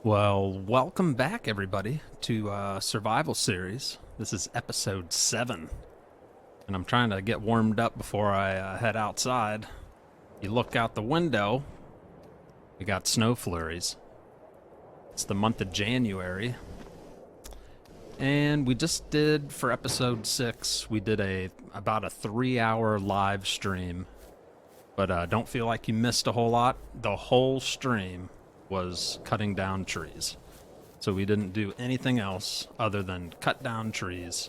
Well, welcome back, everybody, to Survival Series. This is episode 7, and I'm trying to get warmed up before I head outside. You look out the window, we got snow flurries. It's the month of January, and we just did, for episode 6, we did about a 3-hour live stream, but don't feel like you missed a whole lot. The whole stream was cutting down trees. So we didn't do anything else other than cut down trees.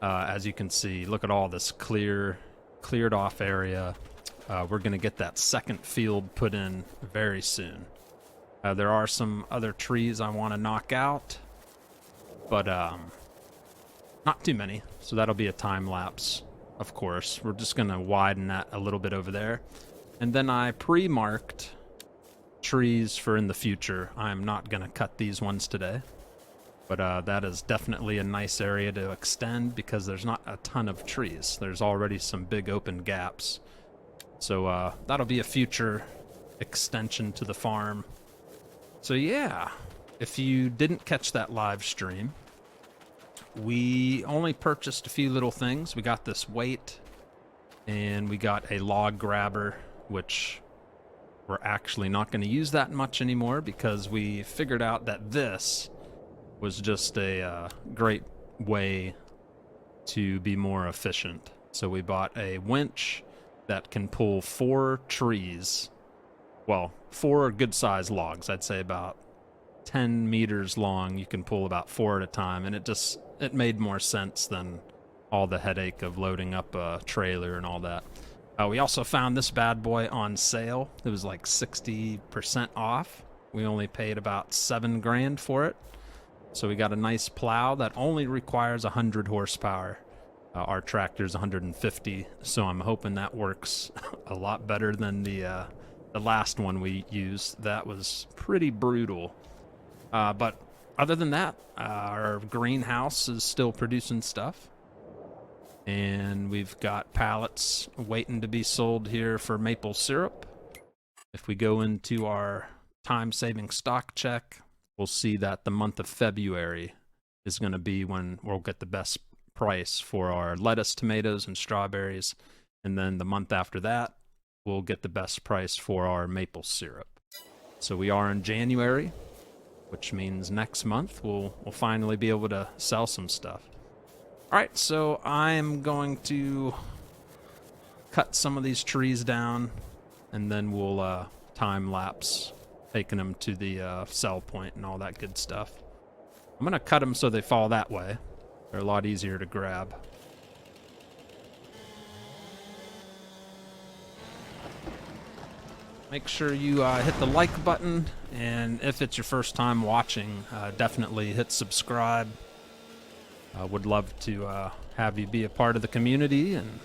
As you can see, look at all this cleared off area. We're going to get that second field put in very soon. There are some other trees I want to knock out, but not too many. So that'll be a time lapse, of course. We're just going to widen that a little bit over there. And then I pre-marked trees for in the future. I'm not going to cut these ones today, but that is definitely a nice area to extend because there's not a ton of trees. There's already some big open gaps. So that'll be a future extension to the farm. So yeah, if you didn't catch that live stream, we only purchased a few little things. We got this weight and we got a log grabber, which we're actually not going to use that much anymore because we figured out that this was just a great way to be more efficient. So we bought a winch that can pull 4 trees. Well, 4 good-sized logs. I'd say about 10 meters long. You can pull about 4 at a time, and it made more sense than all the headache of loading up a trailer and all that. We also found this bad boy on sale. It was like 60% off. We only paid about $7 grand for it. So we got a nice plow that only requires 100 horsepower. Our tractor's 150, so I'm hoping that works a lot better than the last one we used. That was pretty brutal. But other than that, our greenhouse is still producing stuff. And we've got pallets waiting to be sold here for maple syrup. If we go into our time-saving stock check, we'll see that the month of February is going to be when we'll get the best price for our lettuce, tomatoes, and strawberries. And then the month after that, we'll get the best price for our maple syrup. So we are in January, which means next month we'll finally be able to sell some stuff. Alright, so I'm going to cut some of these trees down, and then we'll time-lapse taking them to the sell point and all that good stuff. I'm going to cut them so they fall that way. They're a lot easier to grab. Make sure you hit the like button, and if it's your first time watching, definitely hit subscribe. I would love to have you be a part of the community, and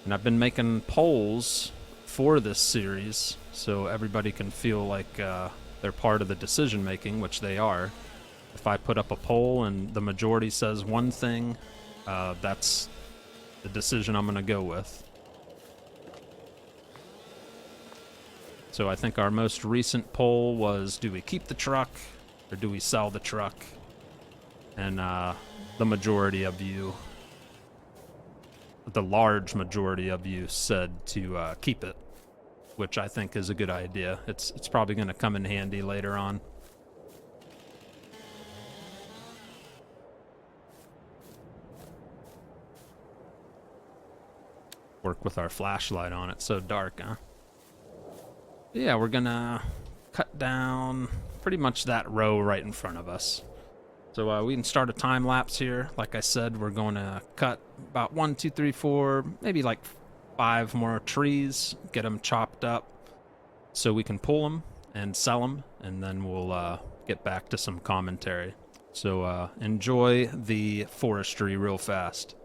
I've been making polls for this series so everybody can feel like they're part of the decision making, which they are. If I put up a poll and the majority says one thing, that's the decision I'm going to go with. So I think our most recent poll was, do we keep the truck or do we sell the truck? And the majority of you, the large majority of you said to keep it, which I think is a good idea. It's probably going to come in handy later on. Work with our flashlight on it, so dark, huh? Yeah, we're going to cut down pretty much that row right in front of us. So we can start a time lapse here. Like I said, we're going to cut about 1, 2, 3, 4, maybe like 5 more trees, get them chopped up so we can pull them and sell them, and then we'll get back to some commentary. So enjoy the forestry real fast.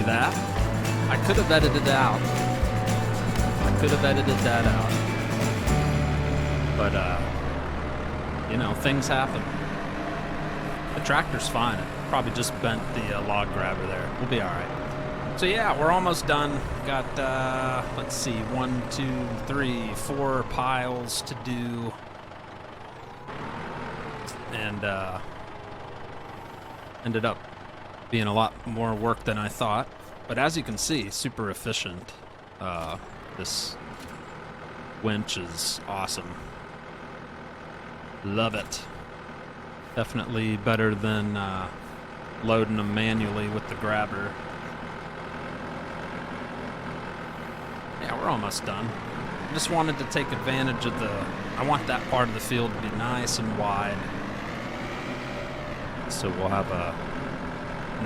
that. I could have edited it out. I could have edited that out. But, you know, things happen. The tractor's fine. It probably just bent the log grabber there. We'll be all right. So yeah, we're almost done. Got, let's see, 1, 2, 3, 4 piles to do. And ended up being a lot more work than I thought. But as you can see, super efficient. This winch is awesome. Love it. Definitely better than loading them manually with the grabber. Yeah, we're almost done. I just wanted to take advantage of I want that part of the field to be nice and wide. So we'll have a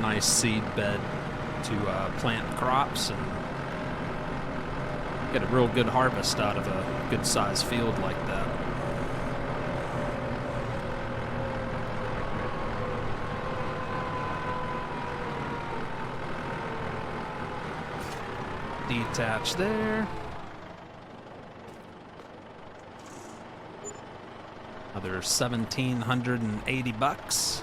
nice seed bed to plant crops and get a real good harvest out of a good sized field like that. Detach there. Another $1,780.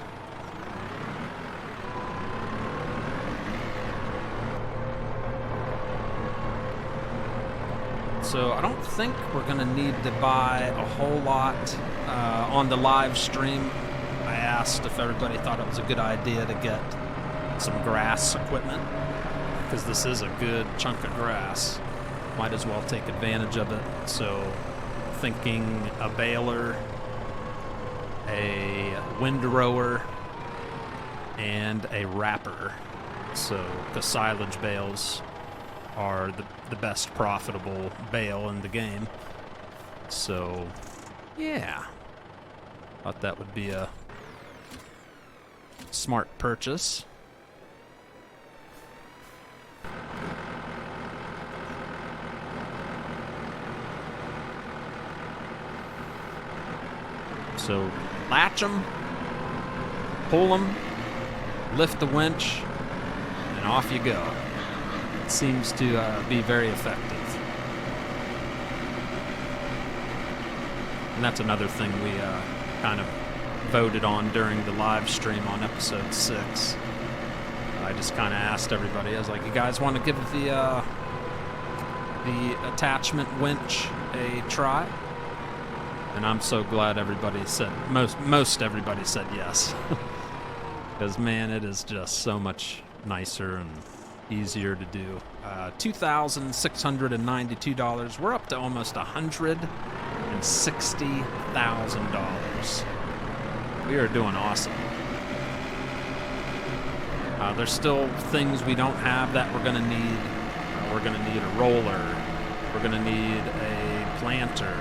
So I don't think we're gonna need to buy a whole lot on the live stream. I asked if everybody thought it was a good idea to get some grass equipment, because this is a good chunk of grass. Might as well take advantage of it. So thinking a baler, a windrower, and a wrapper. So the silage bales are the best profitable bale in the game. So yeah, thought that would be a smart purchase. So latch them, pull them, lift the winch, and off you go. It seems to be very effective. And that's another thing we kind of voted on during the live stream on episode 6. I just kind of asked everybody, I was like, you guys want to give the attachment winch a try? And I'm so glad everybody said, most everybody said yes. Because man, it is just so much nicer and easier to do. $2,692. We're up to almost $160,000. We are doing awesome. There's still things we don't have that we're gonna need. We're gonna need a roller. We're gonna need a planter.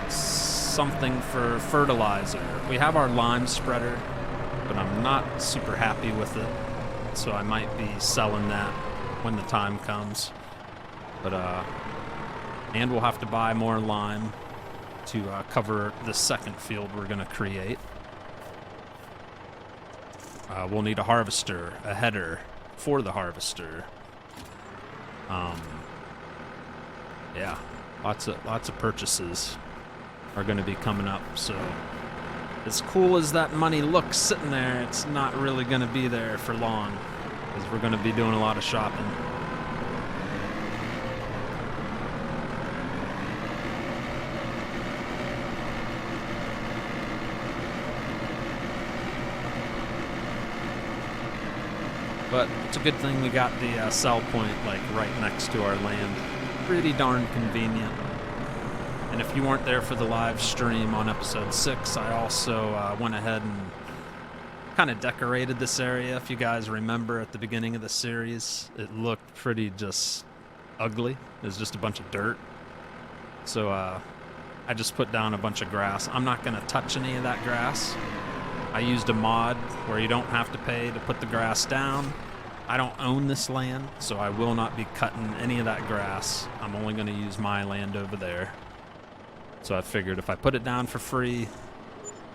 Something for fertilizer. We have our lime spreader, but I'm not super happy with it. So I might be selling that when the time comes. But and we'll have to buy more lime to cover the second field we're gonna create. We'll need a harvester, a header for the harvester. Yeah, lots of purchases are going to be coming up. So as cool as that money looks sitting there, it's not really going to be there for long, because we're going to be doing a lot of shopping. But it's a good thing we got the sell point like right next to our land. Pretty darn convenient. And if you weren't there for the live stream on episode 6, I also went ahead and kind of decorated this area. If you guys remember at the beginning of the series, it looked pretty just ugly. It was just a bunch of dirt. So I just put down a bunch of grass. I'm not going to touch any of that grass. I used a mod where you don't have to pay to put the grass down. I don't own this land, so I will not be cutting any of that grass. I'm only going to use my land over there. So I figured if I put it down for free,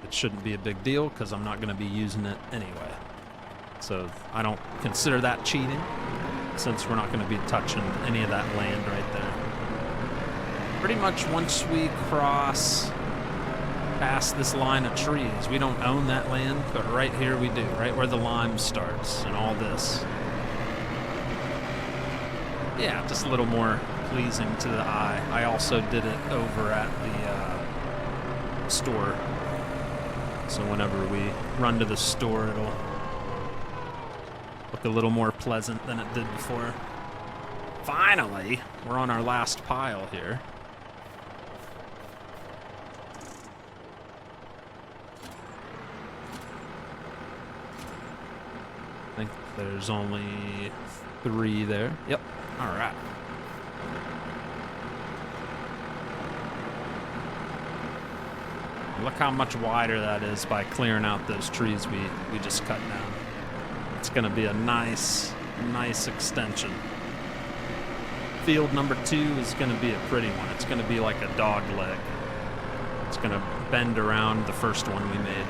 it shouldn't be a big deal, because I'm not going to be using it anyway. So I don't consider that cheating. since we're not going to be touching any of that land right there. Pretty much once we cross past this line of trees, we don't own that land, but right here we do, right where the lime starts and all this. Yeah, just a little more pleasing to the eye. I also did it over at the store, so whenever we run to the store, it'll look a little more pleasant than it did before. Finally, we're on our last pile here. I think there's only 3 there. Yep. All right. Look how much wider that is by clearing out those trees we just cut down. It's going to be a nice extension. Field number 2 is going to be a pretty one. It's going to be like a dog leg. It's going to bend around the first one we made.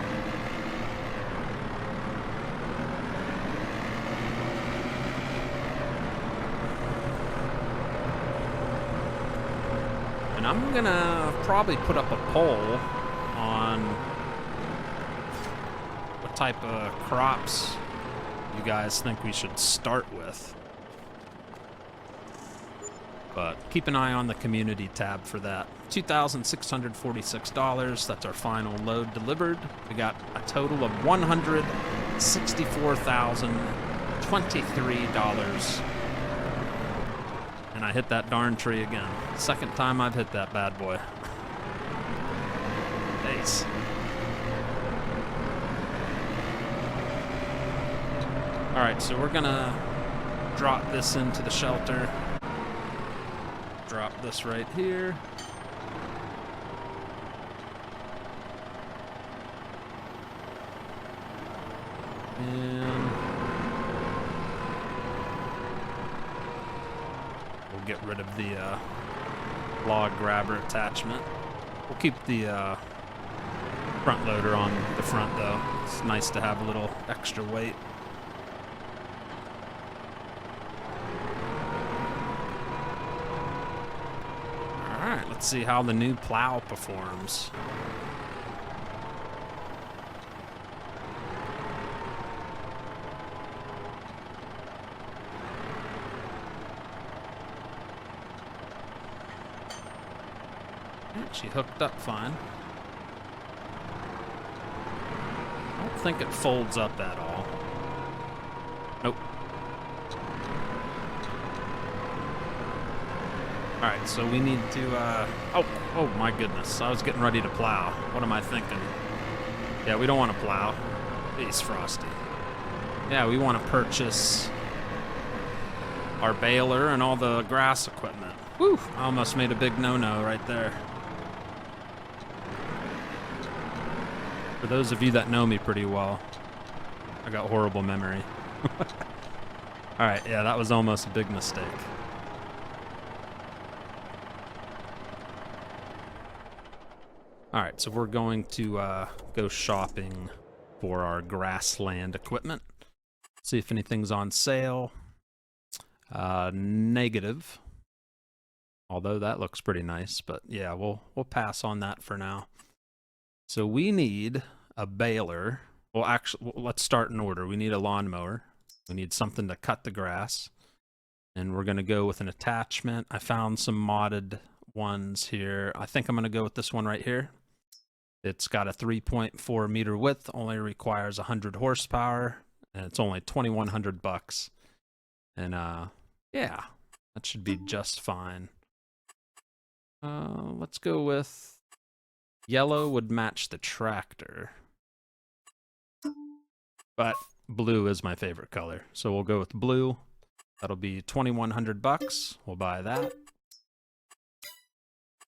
And I'm gonna probably put up a poll on what type of crops you guys think we should start with. But keep an eye on the community tab for that. $2,646, that's our final load delivered. We got a total of $164,023. And I hit that darn tree again. Second time I've hit that bad boy. Nice. Alright, so we're gonna drop this into the shelter. Drop this right here. And we'll get rid of the log grabber attachment. We'll keep the front loader on the front though. It's nice to have a little extra weight. Alright, let's see how the new plow performs. She hooked up fine. I don't think it folds up at all. Nope. Alright, so we need to, oh my goodness. I was getting ready to plow. What am I thinking? Yeah, we don't want to plow. Bigrigfrosty. Yeah, we want to purchase our baler and all the grass equipment. Whew, I almost made a big no-no right there. For those of you that know me pretty well, I got horrible memory. Alright, yeah, that was almost a big mistake. Alright, so we're going to go shopping for our grassland equipment. See if anything's on sale. Negative. Although that looks pretty nice, but yeah, we'll pass on that for now. So we need a baler. Well, actually, let's start in order. We need a lawnmower. We need something to cut the grass. And we're going to go with an attachment. I found some modded ones here. I think I'm going to go with this one right here. It's got a 3.4 meter width, only requires 100 horsepower, and it's only $2,100. And yeah, that should be just fine. Let's go with yellow would match the tractor, but blue is my favorite color, so we'll go with blue. That'll be $2,100. We'll buy that.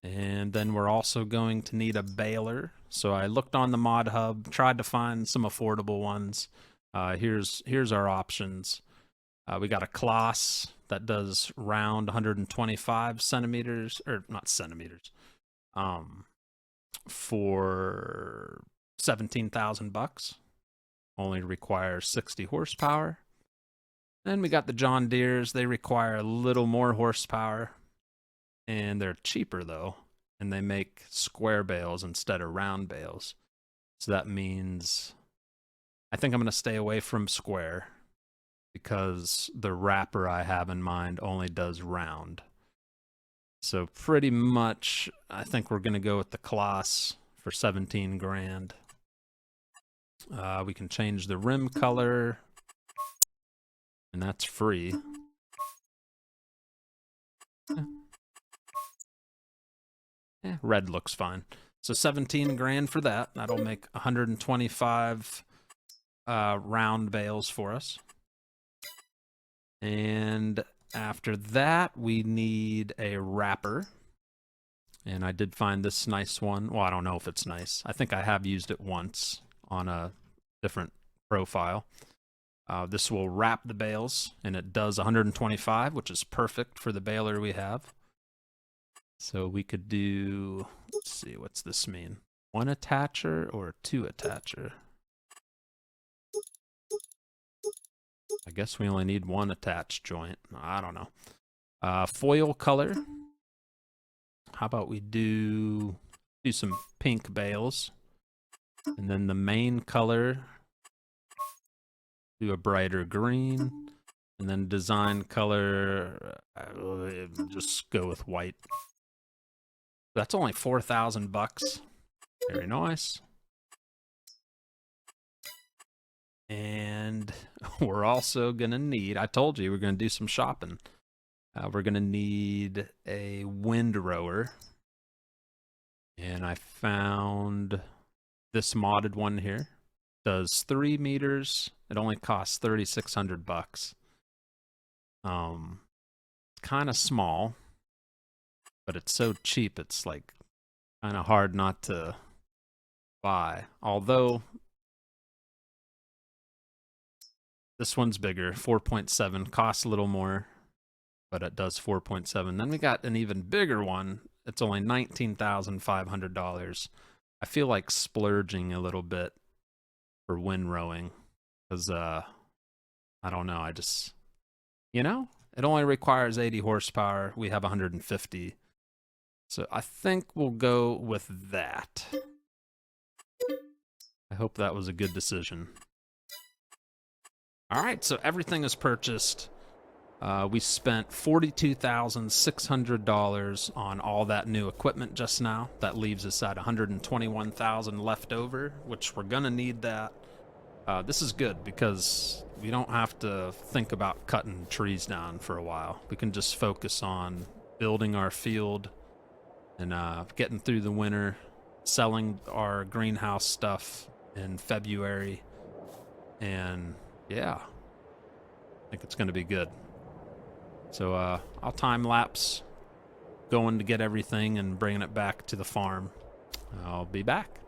And then we're also going to need a baler. So I looked on the mod hub, tried to find some affordable ones. Here's our options. We got a Kloss that does round 125 centimeters, or not centimeters, for $17,000. Only requires 60 horsepower. Then we got the John Deeres. They require a little more horsepower, and they're cheaper though, and they make square bales instead of round bales. So that means I think I'm going to stay away from square because the wrapper I have in mind only does round. So pretty much I think we're going to go with the Claas for 17 grand. We can change the rim color, and that's free. Red looks fine. So 17 grand for that. That'll make 125 round bales for us. And after that, we need a wrapper. And I did find this nice one. Well, I don't know if it's nice. I think I have used it once on a different profile. This will wrap the bales, and it does 125, which is perfect for the baler we have. So we could do, let's see, what's this mean? 1 attacher or 2 attacher? I guess we only need 1 attached joint. I don't know. Foil color. How about we do some pink bales? And then the main color, do a brighter green. And then design color, just go with white. That's only 4,000 bucks. Very nice. And we're also gonna need, I told you we're gonna do some shopping. We're gonna need a windrower. And I found this modded one here. Does 3 meters. It only costs 3,600 bucks. Kind of small, but it's so cheap, it's like kind of hard not to buy. Although this one's bigger, 4.7, costs a little more, but it does 4.7. Then we got an even bigger one. It's only $19,500. I feel like splurging a little bit for windrowing because I don't know, I just, you know, it only requires 80 horsepower. We have 150. So I think we'll go with that. I hope that was a good decision. All right, so everything is purchased. We spent $42,600 on all that new equipment just now. That leaves us at $121,000 left over, which we're gonna need that. This is good because we don't have to think about cutting trees down for a while. We can just focus on building our field and getting through the winter, selling our greenhouse stuff in February, and yeah, I think it's going to be good. So I'll time lapse going to get everything and bringing it back to the farm. I'll be back.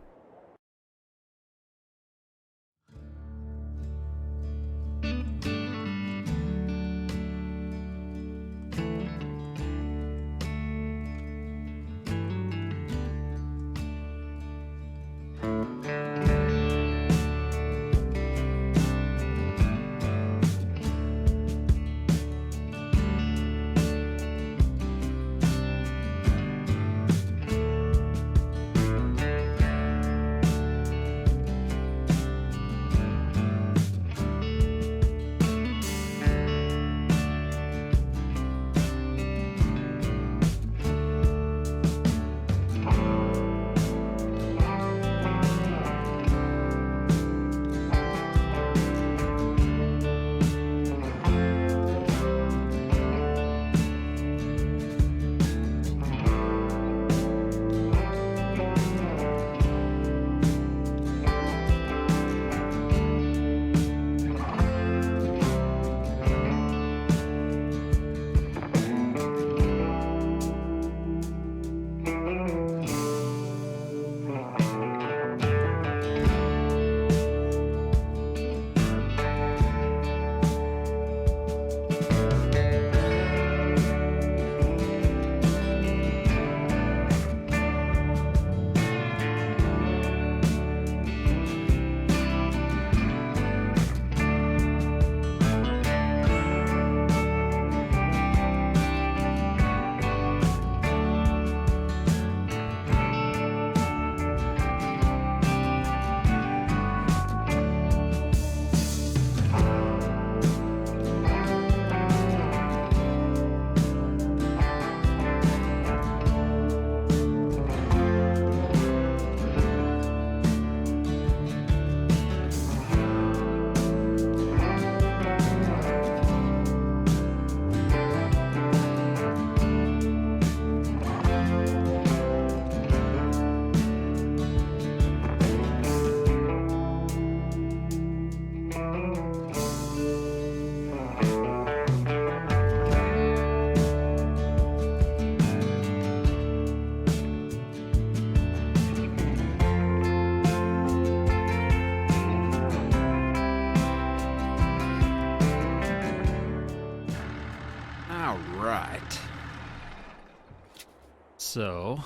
so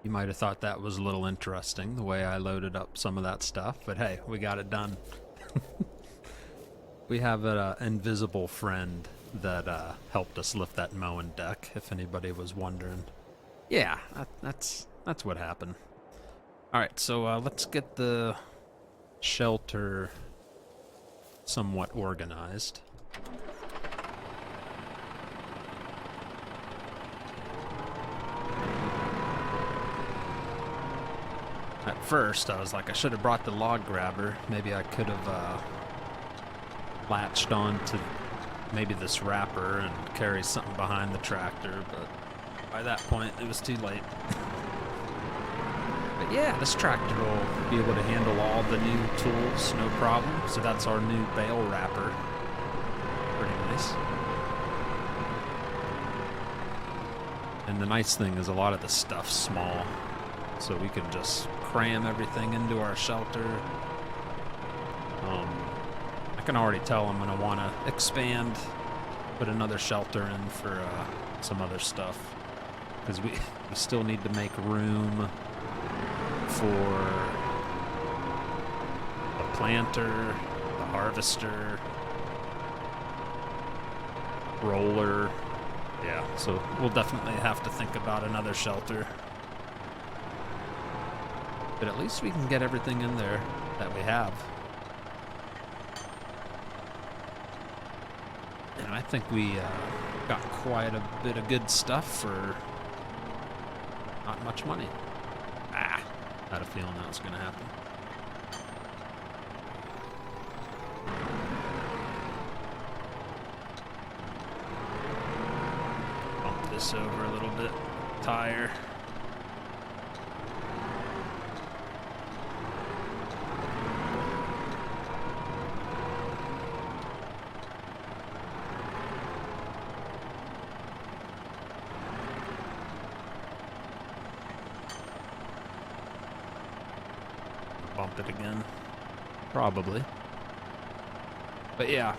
you might have thought that was a little interesting, the way I loaded up some of that stuff, but hey, we got it done. We have an invisible friend that helped us lift that mowing deck, if anybody was wondering. Yeah, that's what happened. Alright, so let's get the shelter somewhat organized. At first, I was like, I should have brought the log grabber. Maybe I could have latched on to maybe this wrapper and carry something behind the tractor, but by that point, it was too late. But yeah, this tractor will be able to handle all the new tools, no problem. So that's our new bale wrapper. Pretty nice. And the nice thing is a lot of the stuff's small, so we can just cram everything into our shelter. I can already tell I'm going to want to expand, put another shelter in for some other stuff, because we still need to make room for the planter, the harvester, roller. Yeah, so we'll definitely have to think about another shelter. But at least we can get everything in there that we have. And I think we got quite a bit of good stuff for not much money. I had a feeling that was going to happen. Bump this over a little bit. Tire. Bump it again. Probably. But yeah,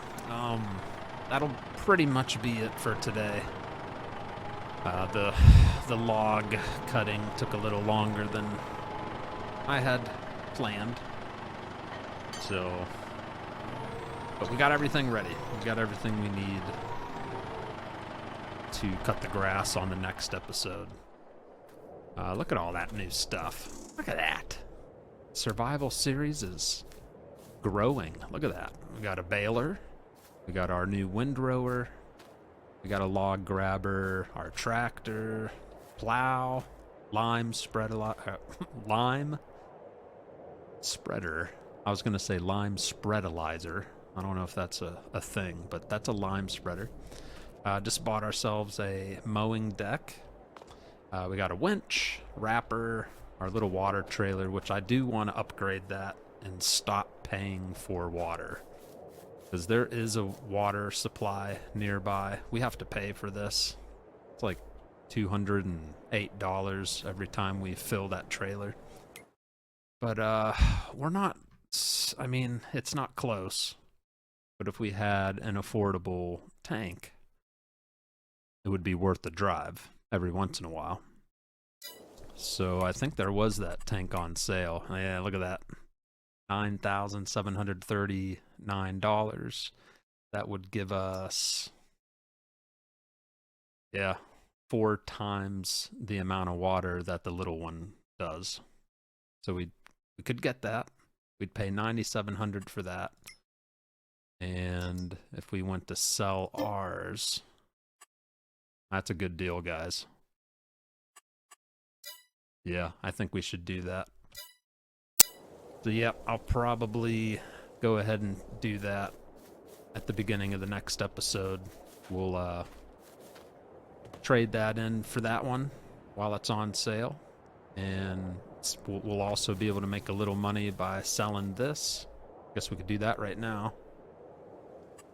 that'll pretty much be it for today. The log cutting took a little longer than I had planned. So, but we got everything ready. We got everything we need to cut the grass on the next episode. Look at all that new stuff. Look at that. Survival series is growing. Look at that. We got a baler. We got our new windrower. We got a log grabber, our tractor, plow, lime spreader. Lime spreader. I was going to say lime spreadalizer. I don't know if that's a thing, but that's a lime spreader. Just bought ourselves a mowing deck. We got a winch, wrapper, our little water trailer, which I do want to upgrade that and stop paying for water. Because there is a water supply nearby. We have to pay for this. It's like $208 every time we fill that trailer. But we're not, I mean, it's not close. But if we had an affordable tank, it would be worth the drive every once in a while. So I think there was that tank on sale. Yeah, look at that. $9,739. That would give us, yeah, 4 times the amount of water that the little one does. So we could get that. We'd pay $9,700 for that. And if we went to sell ours, that's a good deal, guys. Yeah, I think we should do that. So yeah, I'll probably go ahead and do that at the beginning of the next episode. We'll trade that in for that one while it's on sale. And we'll also be able to make a little money by selling this. Guess we could do that right now.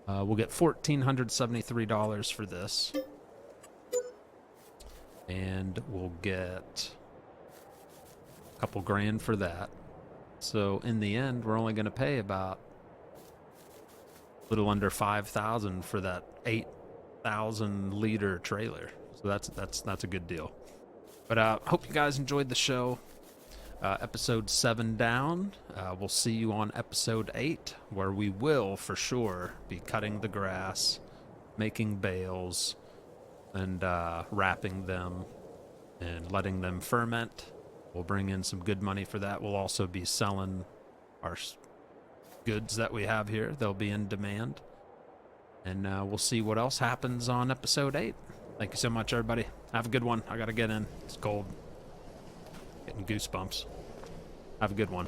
We'll get $1,473 for this. And we'll get a couple grand for that. So in the end, we're only going to pay about a little under $5,000 for that 8,000 liter trailer. So that's a good deal. But hope you guys enjoyed the show. Episode 7 down. We'll see you on episode 8, where we will for sure be cutting the grass, making bales, and wrapping them and letting them ferment. We'll bring in some good money for that. We'll also be selling our goods that we have here. They'll be in demand. And we'll see what else happens on episode 8. Thank you so much, everybody. Have a good one. I gotta get in. It's cold. Getting goosebumps. Have a good one.